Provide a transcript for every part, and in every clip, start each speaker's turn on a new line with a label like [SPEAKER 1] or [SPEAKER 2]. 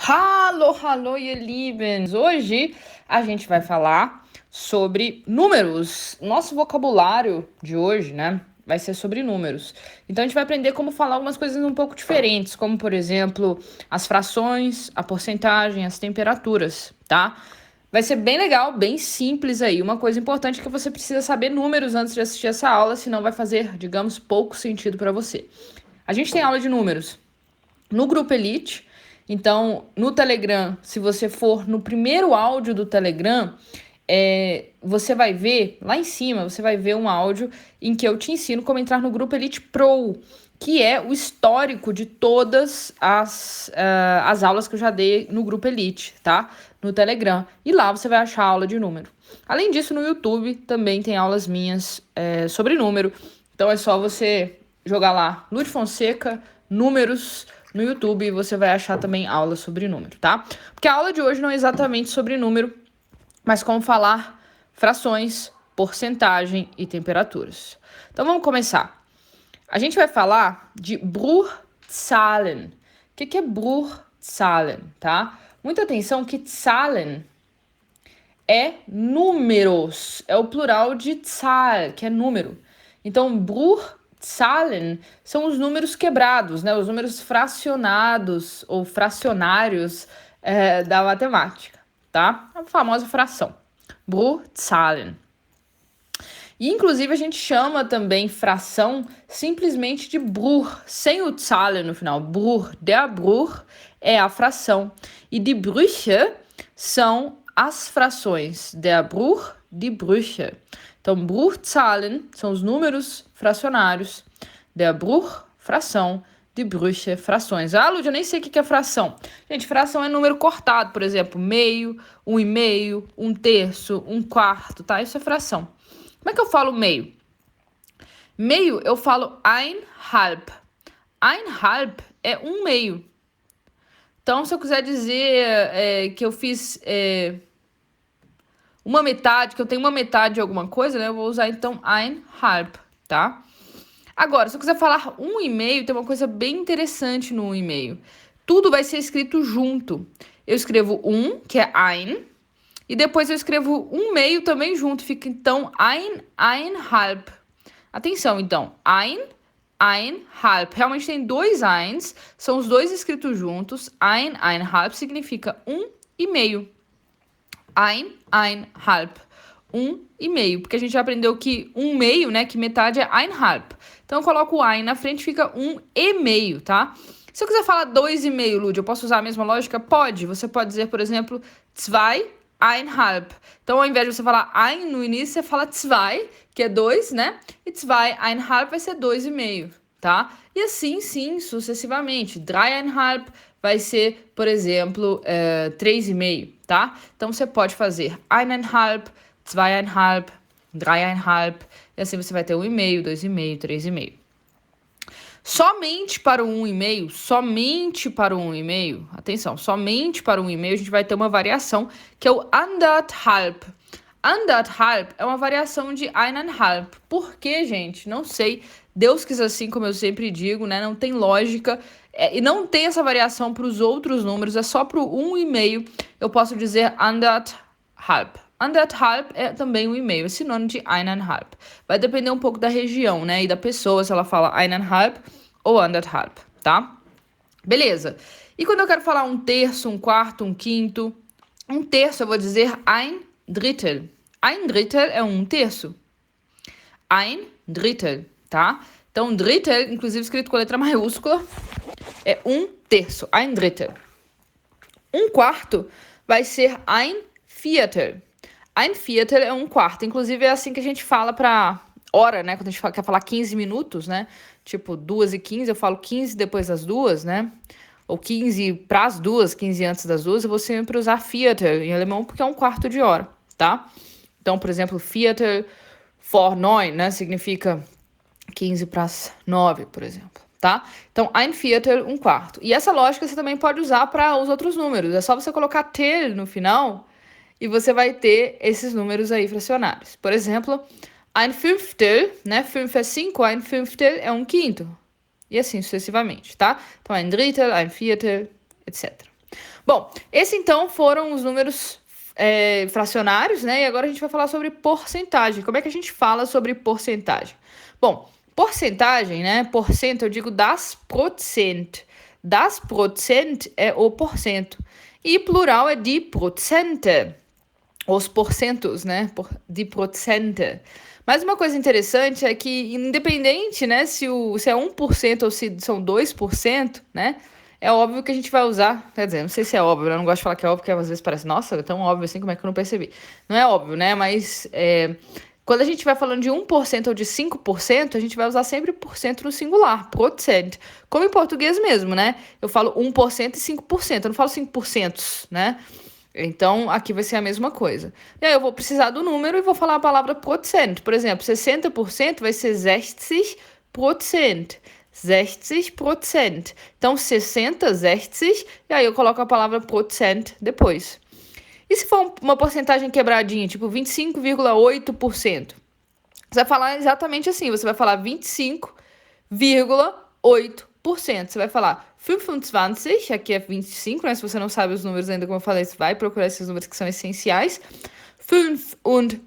[SPEAKER 1] Hallo, hallo, ihr Lieben! Hoje a gente vai falar sobre números. Nosso vocabulário de hoje, né, vai ser sobre números. Então a gente vai aprender como falar algumas coisas um pouco diferentes, como por exemplo, as frações, a porcentagem, as temperaturas, tá? Vai ser bem legal, bem simples aí. Uma coisa importante é que você precisa saber números antes de assistir essa aula, senão vai fazer, digamos, pouco sentido para você. A gente tem aula de números no Grupo Elite. Então, no Telegram, se você for no primeiro áudio do Telegram, você vai ver, lá em cima, você vai ver um áudio em que eu te ensino como entrar no Grupo Elite Pro, que é o histórico de todas as aulas que eu já dei no Grupo Elite, tá? No Telegram. E lá você vai achar a aula de número. Além disso, no YouTube também tem aulas minhas sobre número. Então é só você jogar lá Lud Fonseca, números no YouTube, e você vai achar também aula sobre número, tá? Porque a aula de hoje não é exatamente sobre número, mas como falar frações, porcentagem e temperaturas. Então vamos começar. A gente vai falar de Bruchzahlen. O que é Bruchzahlen, tá? Muita atenção que Zahlen é números, é o plural de Zahl, que é número. Então, Bruchzahlen são os números quebrados, né? Os números fracionados ou fracionários da matemática, tá? A famosa fração. Bruchzahlen. E, inclusive, a gente chama também fração simplesmente de Bruch, sem o Zahlen no final. Bruch, der Bruch é a fração. E die Brüche são as frações. Der Bruch, die Brüche. Então, Bruchzahlen são os números fracionários. Der Bruch, fração. Die Brüche, frações. Ah, Lúdia, eu nem sei o que é fração. Gente, fração é número cortado, por exemplo, meio, um e meio, um terço, um quarto, tá? Isso é fração. Como é que eu falo meio? Meio, eu falo ein halb. Ein halb é um meio. Então, se eu quiser dizer que eu fiz uma metade, que eu tenho uma metade de alguma coisa, né? Eu vou usar, então, ein halb, tá? Agora, se eu quiser falar um e meio, tem uma coisa bem interessante no um e meio. Tudo vai ser escrito junto. Eu escrevo um, que é ein, e depois eu escrevo um meio também junto. Fica, então, ein halb. Atenção, então. Ein halb. Realmente tem dois eins. São os dois escritos juntos. Ein halb significa um e meio. Ein halb. Um e meio. Porque a gente já aprendeu que um meio, né? Que metade é ein halb. Então, eu coloco o ein na frente, fica um e meio, tá? Se eu quiser falar dois e meio, Lud, eu posso usar a mesma lógica? Pode. Você pode dizer, por exemplo, zwei einhalb. Então, ao invés de você falar ein no início, você fala zwei, que é dois, né? E zwei einhalb vai ser dois e meio, tá? E assim, sim, sucessivamente. Dreieinhalb vai ser, por exemplo, três e meio, tá? Então, você pode fazer eineinhalb, zweieinhalb, dreieinhalb, e assim você vai ter um e meio, dois e meio, três e meio. Somente para o 1,5, somente para o 1,5, atenção, somente para o 1,5 a gente vai ter uma variação que é o anderthalb. Anderthalb é uma variação de eineinhalb. Por quê, gente? Não sei. Deus quis assim, como eu sempre digo, né? Não tem lógica. E não tem essa variação para os outros números, é só para o 1,5 eu posso dizer anderthalb. Anderthalb é também 1,5, é sinônimo de eineinhalb. Vai depender um pouco da região, né? E da pessoa, se ela fala eineinhalb ou anderthalb, tá? Beleza. E quando eu quero falar um terço, um quarto, um quinto, um terço eu vou dizer ein Drittel. Ein Drittel é um terço. Ein Drittel, tá? Então, Drittel, inclusive escrito com letra maiúscula, é um terço. Ein Drittel. Um quarto vai ser ein Viertel. Ein Viertel é um quarto. Inclusive, é assim que a gente fala pra hora, né? Quando a gente quer falar 15 minutos, né? Tipo, 2h15, eu falo 15 depois das 2, né? Ou 15 pras 2, 15 antes das 2, eu vou sempre usar Viertel em alemão, porque é um quarto de hora, tá? Então, por exemplo, Viertel vor 9, né? Significa 15 pras 9, por exemplo, tá? Então, ein Viertel, um quarto. E essa lógica você também pode usar para os outros números. É só você colocar tel no final e você vai ter esses números aí fracionários. Por exemplo, ein Fünftel, né? 5 é 5, ein Fünftel é um quinto. E assim sucessivamente, tá? Então, ein Drittel, ein Viertel, etc. Bom, esses então foram os números fracionários, né? E agora a gente vai falar sobre porcentagem. Como é que a gente fala sobre porcentagem? Bom, porcentagem, né? Porcento, eu digo das Prozent. Das Prozent é o porcento. E plural é die Prozente. Os porcentos, né? Die Prozente. Mas uma coisa interessante é que, independente, né, se é 1% ou se são 2%, né? É óbvio que a gente vai usar, quer dizer, não sei se é óbvio, eu não gosto de falar que é óbvio, porque às vezes parece, nossa, é tão óbvio assim, como é que eu não percebi? Não é óbvio, né? Mas quando a gente vai falando de 1% ou de 5%, a gente vai usar sempre por cento no singular, Prozent. Como em português mesmo, né? Eu falo 1% e 5%, eu não falo 5%, né? Então, aqui vai ser a mesma coisa. E aí eu vou precisar do número e vou falar a palavra Prozent. Por exemplo, 60% vai ser 60%. 60%. Então, 60, 60, e aí eu coloco a palavra Prozent depois. E se for uma porcentagem quebradinha, tipo 25,8%? Você vai falar exatamente assim, você vai falar 25,8%. Você vai falar 25, aqui é 25, né? Se você não sabe os números ainda, como eu falei, você vai procurar esses números que são essenciais. 25,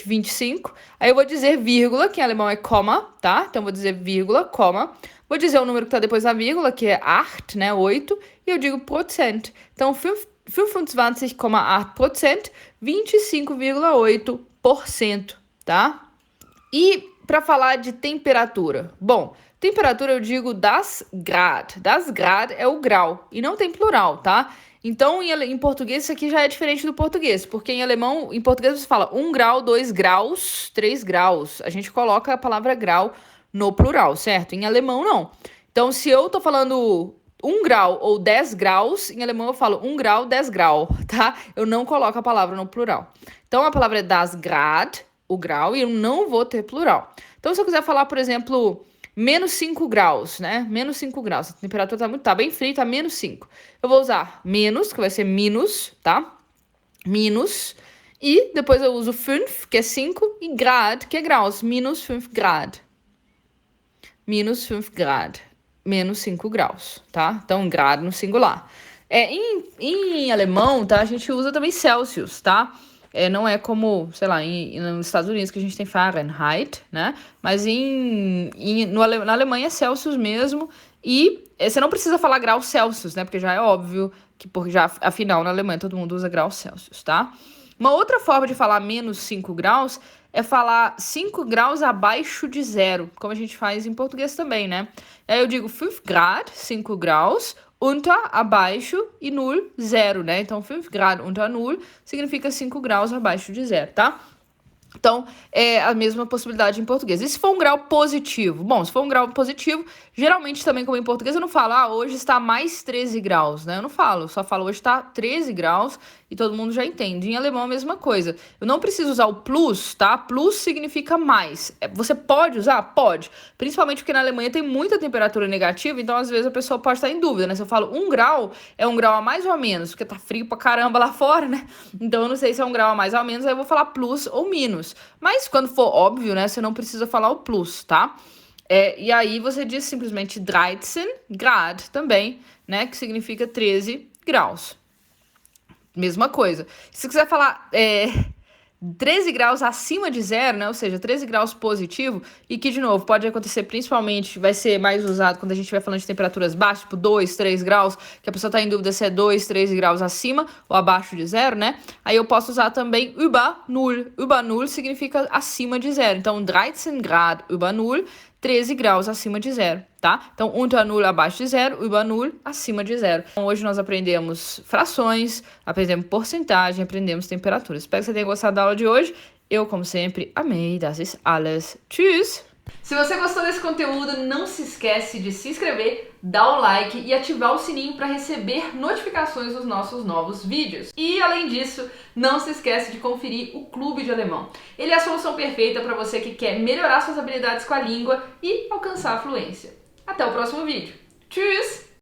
[SPEAKER 1] 25. Aí eu vou dizer vírgula, que em alemão é Komma, tá? Então eu vou dizer vírgula, Komma. Vou dizer o número que tá depois da vírgula, que é 8, né? 8. E eu digo Prozent. Então 25,8%, 25,8%, tá? E para falar de temperatura, bom, temperatura eu digo das Grad. Das Grad é o grau e não tem plural, tá? Então, em português, isso aqui já é diferente do português, porque em alemão, em português você fala 1 grau, 2 graus, 3 graus. A gente coloca a palavra grau no plural, certo? Em alemão, não. Então, se eu tô falando 1 grau ou 10 graus, em alemão eu falo 1 grau, 10 grau, tá? Eu não coloco a palavra no plural. Então, a palavra é das Grad, o grau, e eu não vou ter plural. Então, se eu quiser falar, por exemplo, menos 5 graus, né? Menos 5 graus. A temperatura tá bem fria, tá menos 5. Eu vou usar menos, que vai ser minus, tá? Minus. E depois eu uso 5, que é 5, e grad, que é graus. Minus 5 grad. Minus 5 grad. Menos 5 graus, tá? Então, grad no singular. Em alemão, tá? A gente usa também Celsius, tá? Não é como, sei lá, nos Estados Unidos que a gente tem Fahrenheit, né? Mas na Alemanha é Celsius mesmo. E você não precisa falar graus Celsius, né? Porque já é óbvio que, afinal, na Alemanha todo mundo usa graus Celsius, tá? Uma outra forma de falar menos 5 graus é falar 5 graus abaixo de zero, como a gente faz em português também, né? Aí eu digo 5 grad, 5 graus, unter, abaixo, e null, zero, né? Então, 5 grad unter null significa 5 graus abaixo de zero, tá? Então, é a mesma possibilidade em português. E se for um grau positivo? Bom, se for um grau positivo, geralmente também, como em português, eu não falo, hoje está mais 13 graus, né? Eu não falo, eu só falo, hoje está 13 graus e todo mundo já entende. Em alemão, a mesma coisa. Eu não preciso usar o plus, tá? Plus significa mais. Você pode usar? Pode. Principalmente porque na Alemanha tem muita temperatura negativa, então às vezes a pessoa pode estar em dúvida, né? Se eu falo 1 grau, é 1 grau a mais ou a menos, porque tá frio pra caramba lá fora, né? Então eu não sei se é 1 grau a mais ou a menos, aí eu vou falar plus ou minus. Mas quando for óbvio, né, você não precisa falar o plus, tá? E aí você diz simplesmente 13 grad também, né, que significa 13 graus. Mesma coisa. Se você quiser falar 13 graus acima de zero, né? Ou seja, 13 graus positivo, e que, de novo, pode acontecer principalmente, vai ser mais usado quando a gente estiver falando de temperaturas baixas, tipo 2, 3 graus, que a pessoa está em dúvida se é 2, 3 graus acima ou abaixo de zero, né? Aí eu posso usar também über null. Über null significa acima de zero. Então, 13 grad über null, 13 graus acima de zero, tá? Então, unter null abaixo de zero, über null acima de zero. Então, hoje nós aprendemos frações, aprendemos porcentagem, aprendemos temperatura. Espero que você tenha gostado da aula de hoje. Eu, como sempre, amei. Das ist alles. Tschüss! Se você gostou desse conteúdo, não se esquece de se inscrever, dar o like e ativar o sininho para receber notificações dos nossos novos vídeos. E além disso, não se esquece de conferir o Clube de Alemão. Ele é a solução perfeita para você que quer melhorar suas habilidades com a língua e alcançar a fluência. Até o próximo vídeo. Tschüss!